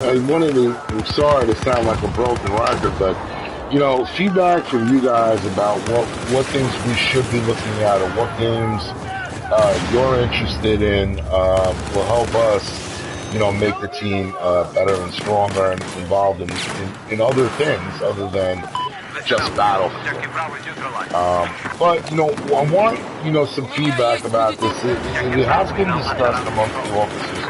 I wanted to, I'm sorry to sound like a broken record, but feedback from you guys about what things we should be looking at or what games you're interested in will help us, make the team better and stronger and involved in other things other than just Battlefield. But I want some feedback about this. It has been discussed amongst the officers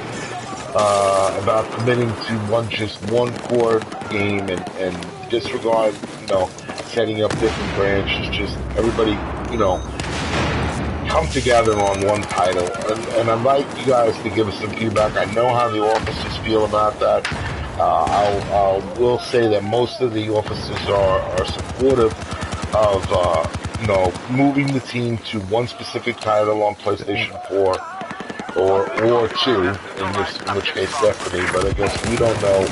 about committing to just one core game and disregard, setting up different branches. Just everybody, come together on one title. And I'd like you guys to give us some feedback. I know how the officers feel about that. I will say that most of the officers are supportive of, moving the team to one specific title on PlayStation 4 or two, in which case Destiny, but I guess we don't know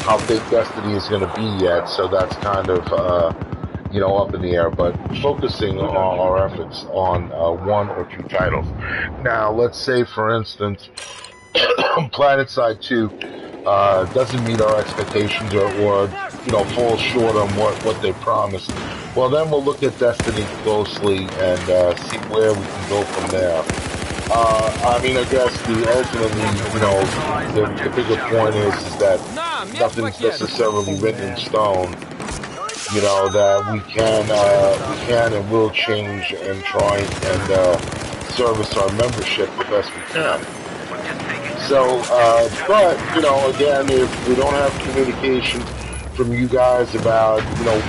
how big Destiny is going to be yet, so that's kind of, up in the air, but focusing our efforts on one or two titles. Now, let's say, for instance, PlanetSide 2 doesn't meet our expectations or falls short on what they promised. Well, then we'll look at Destiny closely and see where we can go from there. I guess the bigger point is that nothing's necessarily written in stone. That we can and will change and try and service our membership the best we can. So, but again, if we don't have communication from you guys about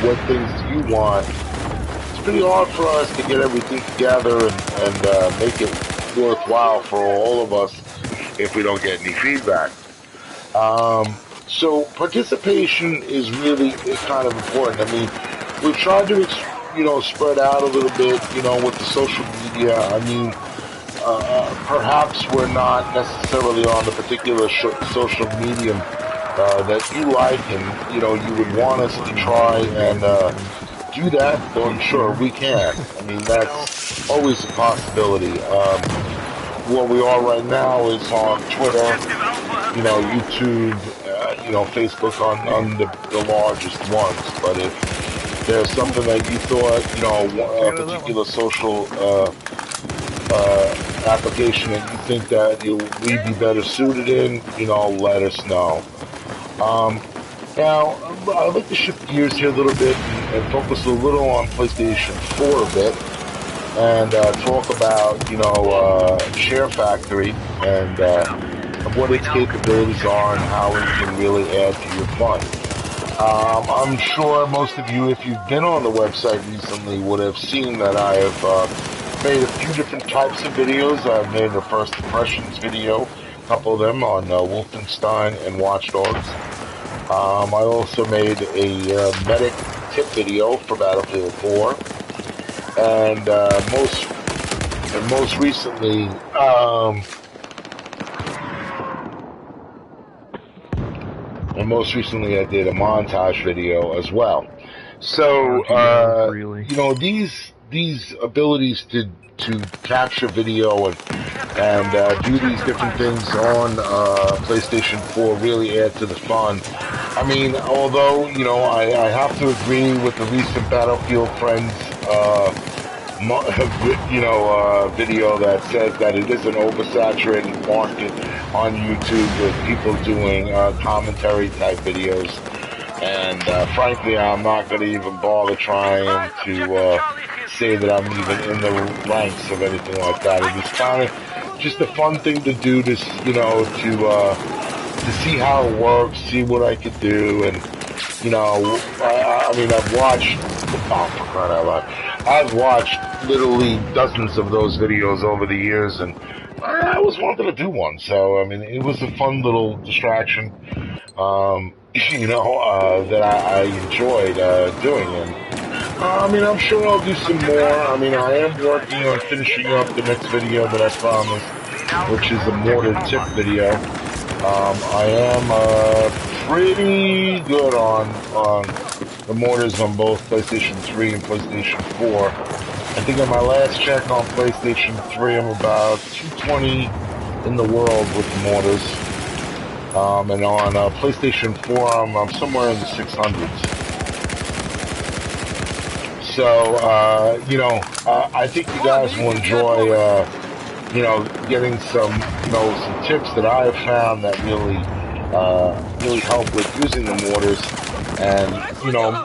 what things you want, it's pretty hard for us to get everything together and make it worthwhile for all of us if we don't get any feedback. So participation is really kind of important. I mean, we've tried to, spread out a little bit, with the social media. I mean, perhaps we're not necessarily on the particular social medium that you like and, you would want us to try and do that. Well, sure, we can. I mean, that's always a possibility. Where we are right now is on Twitter, YouTube, Facebook on the largest ones. But if there's something that you thought, a particular social application that you think that we'd be better suited in, let us know. Now, I'd like to shift gears here a little bit and focus a little on PlayStation 4 a bit. And talk about, Share Factory and what its capabilities are and how it can really add to your fun. I'm sure most of you, if you've been on the website recently, would have seen that I have made a few different types of videos. I've made a first impressions video, a couple of them on Wolfenstein and Watch Dogs. I also made a medic tip video for Battlefield 4. And most recently, I did a montage video as well. So, these abilities to capture video and do these different things on PlayStation 4 really add to the fun. I mean, although I have to agree with the recent Battlefield Friends video that says that it is an oversaturated market on YouTube with people doing commentary type videos, and frankly, I'm not going to even bother trying to say that I'm even in the ranks of anything like that. It was kind of just a fun thing to do, to see how it works, see what I could do, and I've watched. Oh, for crying out loud! I've watched literally dozens of those videos over the years, and I always wanted to do one. So, I mean, it was a fun little distraction, that I enjoyed doing. And I'm sure I'll do some more. I mean, I am working on finishing up the next video that I promised, which is a mortar tip video. I am pretty good on the mortars on both PlayStation 3 and PlayStation 4. I think on my last check on PlayStation 3, I'm about 220 in the world with the mortars. And on PlayStation 4, I'm somewhere in the 600s. So, I think you guys will enjoy, getting some tips that I have found that really help with using the mortars. And,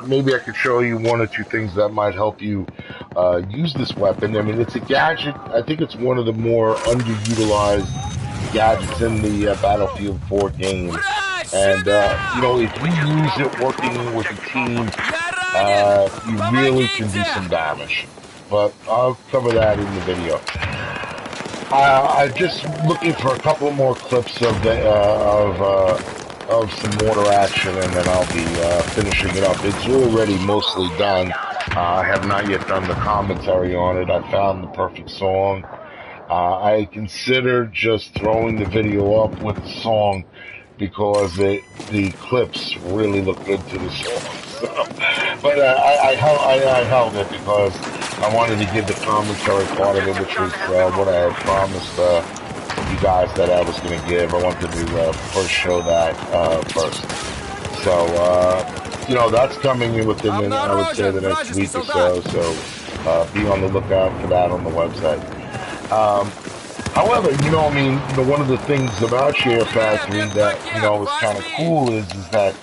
maybe I could show you one or two things that might help you use this weapon. I mean, it's a gadget. I think it's one of the more underutilized gadgets in the Battlefield 4 game. And, if you use it working with a team, you really can do some damage. But I'll cover that in the video. I'm just looking for a couple more clips of some mortar action, and then I'll be finishing it up. It's already mostly done. I have not yet done the commentary on it. I found the perfect song. I considered just throwing the video up with the song because the clips really look good to the song. So, but I held it because I wanted to give the commentary part of it, which was what I had promised you guys that I was going to give. I wanted to first show that first. So, that's coming in within, I would say, the next week or so. So be on the lookout for that on the website. However, one of the things about Share Factory that, is kind of cool is that,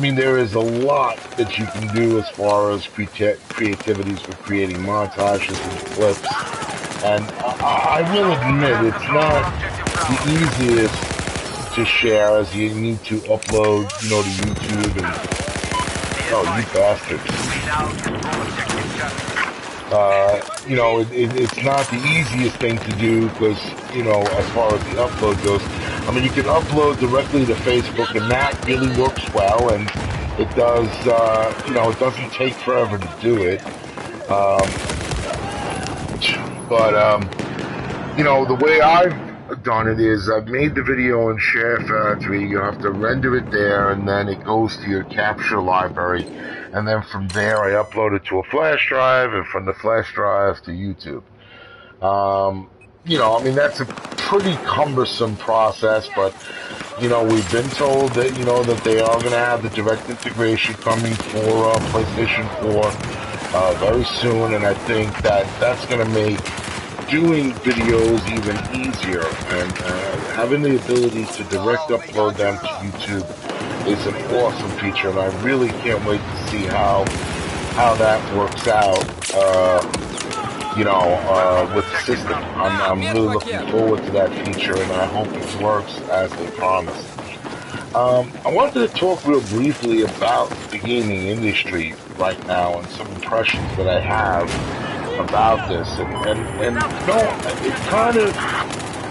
there is a lot that you can do as far as creativities for creating montages and clips. And I will admit, it's not the easiest to share, as you need to upload, to YouTube and, oh, you bastards. It's not the easiest thing to do because, as far as the upload goes, you can upload directly to Facebook, and that really works well, and it does, it doesn't take forever to do it. The way I've done it is I've made the video in Share Factory. You have to render it there, and then it goes to your capture library. And then from there, I upload it to a flash drive, and from the flash drive to YouTube. That's a pretty cumbersome process, but, we've been told that, that they are going to have the direct integration coming for PlayStation 4 very soon, and I think that that's going to make doing videos even easier, and having the ability to direct upload them to YouTube is an awesome feature, and I really can't wait to see how that works out, with the system. I'm really looking forward to that feature, and I hope it works as they promised. I wanted to talk real briefly about the gaming industry right now and some impressions that I have about this, and it kind of,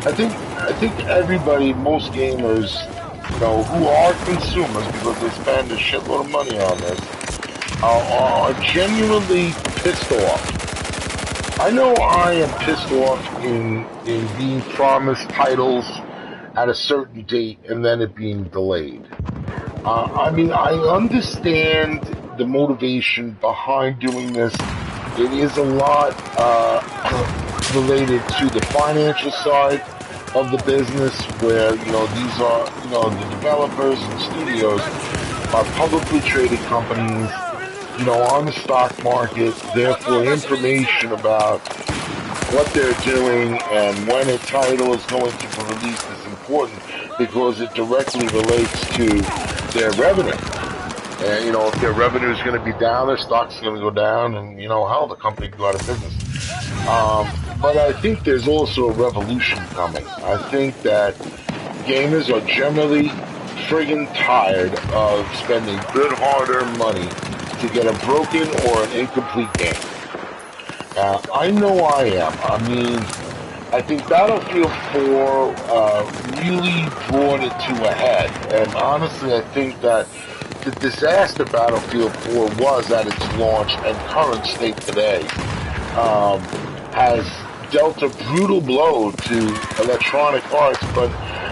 I think everybody, most gamers, who are consumers because they spend a shitload of money on this, are genuinely pissed off. I know I am pissed off in being promised titles at a certain date and then it being delayed. I understand the motivation behind doing this. It is a lot related to the financial side of the business, where these are the developers and studios are publicly traded companies, on the stock market. Therefore, information about what they're doing and when a title is going to be released is important because it directly relates to their revenue. And, if their revenue is going to be down, their stock's going to go down, and, hell, the company can go out of business. But I think there's also a revolution coming. I think that gamers are generally friggin' tired of spending good hard-earned money to get a broken or an incomplete game. I know I am. I think Battlefield 4 really brought it to a head, and honestly, I think that the disaster Battlefield 4 was at its launch and current state today has dealt a brutal blow to Electronic Arts, but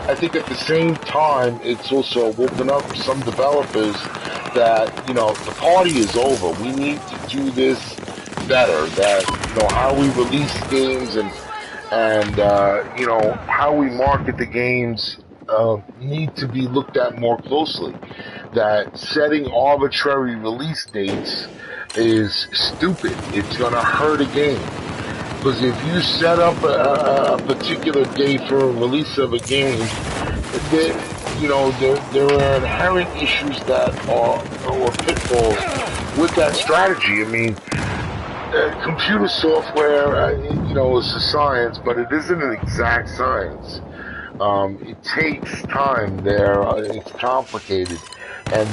I think at the same time it's also woken up some developers that, the party is over. We need to do this better, that, how we release games and how we market the games need to be looked at more closely. That setting arbitrary release dates is stupid. It's going to hurt a game. Because if you set up a particular date for a release of a game, there are inherent issues that are or pitfalls with that strategy. I mean, computer software, is a science, but it isn't an exact science. It takes time. It's complicated, and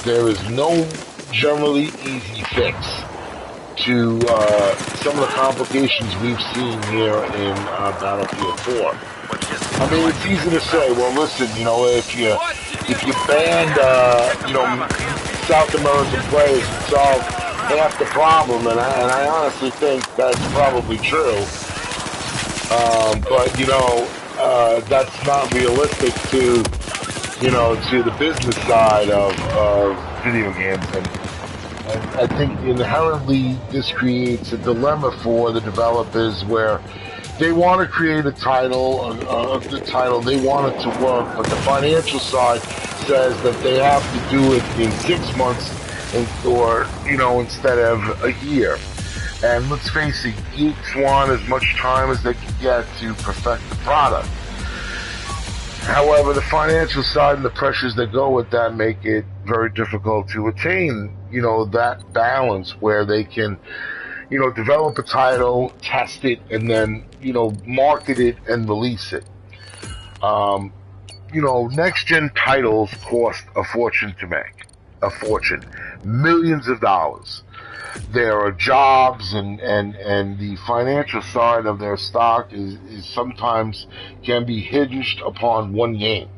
there is no generally easy fix to some of the complications we've seen here in Battlefield 4. I mean, it's easy to say, well, listen, if you banned, South American players, it solved half the problem, and I honestly think that's probably true. But that's not realistic to the business side of video games, and I think inherently this creates a dilemma for the developers where they want to create a title, a good title, they want it to work, but the financial side says that they have to do it in 6 months instead of a year. And let's face it, geeks want as much time as they can get to perfect the product. However, the financial side and the pressures that go with that make it very difficult to attain, that balance where they can, develop a title, test it, and then, market it and release it. Next-gen titles cost a fortune to make. A fortune. Millions of dollars. There are jobs and the financial side of their stock is sometimes can be hinged upon one game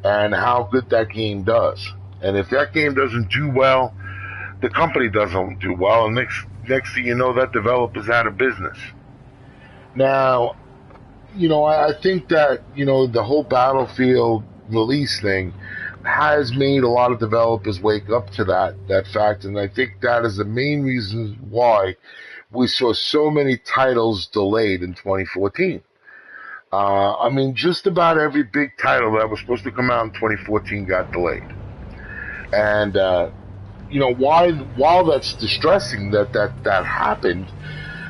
and how good that game does. And if that game doesn't do well, the company doesn't do well, and next thing you know, that developer's out of business. Now, I think that, the whole Battlefield release thing has made a lot of developers wake up to that fact, and I think that is the main reason why we saw so many titles delayed in 2014. I mean, just about every big title that was supposed to come out in 2014 got delayed. And, while that's distressing that happened,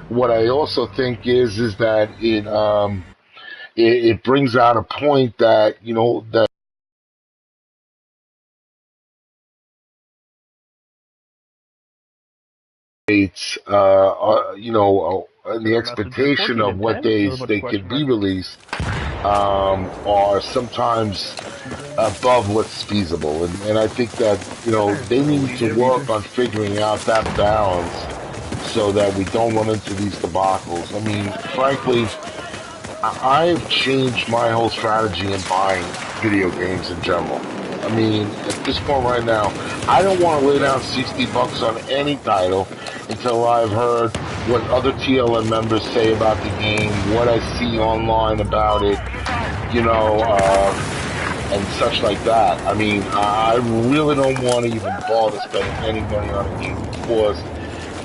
what I also think is that it brings out a point that, that it's the expectation of what days they could be released are sometimes above what's feasible, and I think that they need to work on figuring out that balance so that we don't run into these debacles. I mean, frankly, I've changed my whole strategy in buying video games in general. I mean, at this point right now, I don't want to lay down $60 on any title until I've heard what other TLM members say about the game, what I see online about it, and such like that. I mean, I really don't want to even bother spending any money on a game because,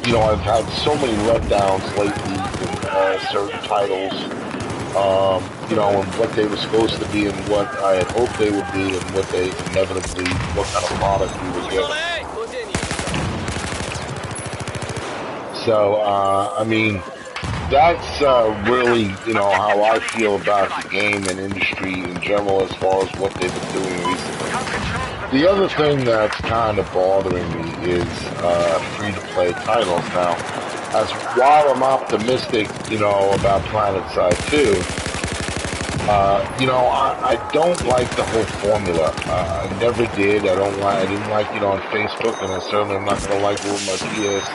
I've had so many letdowns lately in certain titles. And what they were supposed to be and what I had hoped they would be and what they inevitably, what kind of product we were getting. So, I mean, that's really, how I feel about the game and industry in general as far as what they've been doing recently. The other thing that's kind of bothering me is free-to-play titles. Now, while I'm optimistic, about PlanetSide 2, I don't like the whole formula. I never did. I didn't like it on Facebook, and I certainly am not going to like it with my PS,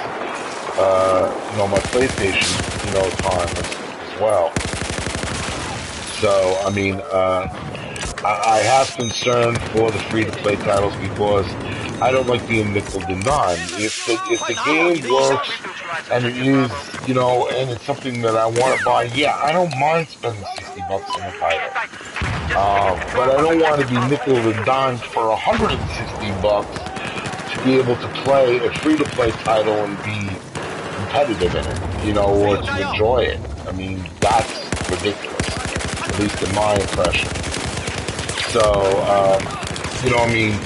my PlayStation, time as well. So, I mean, I have concern for the free-to-play titles because I don't like being nickel and dime. If the game works and it is, and it's something that I want to buy, yeah, I don't mind spending $60 on a title. But I don't want to be nickel and dime for $160 to be able to play a free-to-play title and be competitive in it, or to enjoy it. I mean, that's ridiculous, at least in my impression. So, I mean,